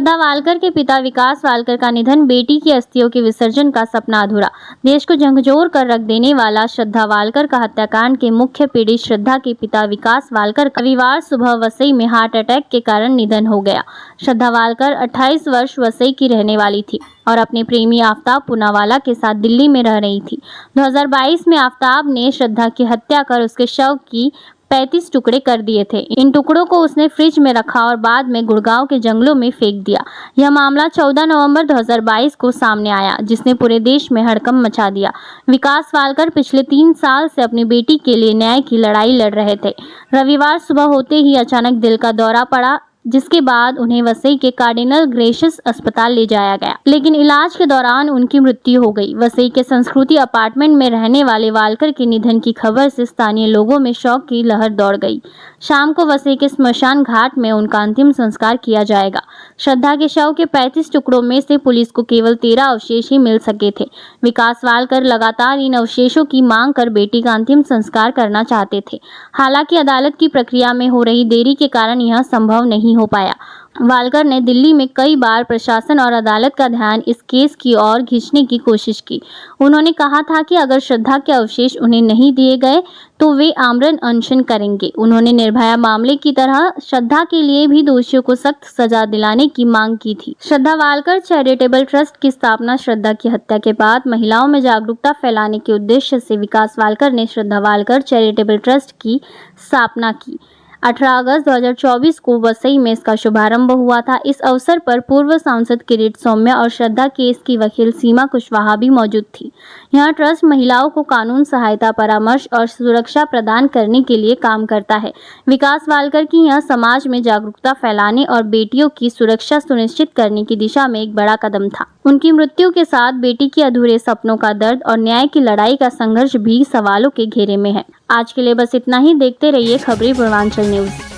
श्रद्धा Walker के पिता विकास Walker का निधन, बेटी की अस्थियों के विसर्जन का सपना अधूरा। देश को झकझोर कर रख देने वाला श्रद्धा वालकर का हत्याकांड के मुख्य पीड़ित श्रद्धा के पिता विकास वालकर का रविवार सुबह वसई में हार्ट अटैक के कारण निधन हो गया। श्रद्धा वालकर 28 वर्ष वसई की रहने वाली थी और अपने प्रेमी आफ्ताब पूनावाला के साथ दिल्ली में रह रही थी। 2022 में आफ्ताब ने श्रद्धा की हत्या कर उसके शव की 35 टुकड़े कर दिए थे। इन टुकड़ों को उसने फ्रिज में रखा और बाद में गुड़गांव के जंगलों में फेंक दिया। यह मामला 14 नवंबर 2022 को सामने आया, जिसने पूरे देश में हड़कंप मचा दिया। विकास वालकर पिछले 3 साल से अपनी बेटी के लिए न्याय की लड़ाई लड़ रहे थे। रविवार सुबह होते ही अचानक दिल का दौरा पड़ा, जिसके बाद उन्हें वसई के कार्डिनल ग्रेशियस अस्पताल ले जाया गया, लेकिन इलाज के दौरान उनकी मृत्यु हो गई। वसई के संस्कृति अपार्टमेंट में रहने वाले वालकर के निधन की खबर से स्थानीय लोगों में शोक की लहर दौड़ गई। शाम को वसई के स्मशान घाट में उनका अंतिम संस्कार किया जाएगा। श्रद्धा के शव के 35 टुकड़ों में से पुलिस को केवल 13 अवशेष ही मिल सके थे। विकास वालकर लगातार इन अवशेषों की मांग कर बेटी का अंतिम संस्कार करना चाहते थे। हालांकि अदालत की प्रक्रिया में हो रही देरी के कारण यह संभव नहीं हो पाया। वालकर ने दिल्ली में कई बार प्रशासन और अदालत का ध्यान इस केस की ओर खींचने की कोशिश की। उन्होंने कहा था कि अगर श्रद्धा के अवशेष उन्हें नहीं दिए गए तो वे आमरण अनशन करेंगे। उन्होंने निर्भया मामले की तरह श्रद्धा के लिए भी दोषियों को सख्त सजा दिलाने की मांग की थी। श्रद्धा वालकर चैरिटेबल ट्रस्ट की स्थापना श्रद्धा की हत्या के बाद महिलाओं में जागरूकता फैलाने के उद्देश्य से विकास वालकर ने श्रद्धा वालकर चैरिटेबल ट्रस्ट की स्थापना की। 18 अगस्त 2024 को वसई में इसका शुभारंभ हुआ था। इस अवसर पर पूर्व सांसद किरीट सौम्या और श्रद्धा केस की वकील सीमा कुशवाहा भी मौजूद थी। यह ट्रस्ट महिलाओं को कानून सहायता, परामर्श और सुरक्षा प्रदान करने के लिए काम करता है। विकास वालकर की यह समाज में जागरूकता फैलाने और बेटियों की सुरक्षा सुनिश्चित करने की दिशा में एक बड़ा कदम था। उनकी मृत्यु के साथ बेटी के अधूरे सपनों का दर्द और न्याय की लड़ाई का संघर्ष भी सवालों के घेरे में है। आज के लिए बस इतना ही। देखते रहिए खबरी पूर्वांचल न्यूज़।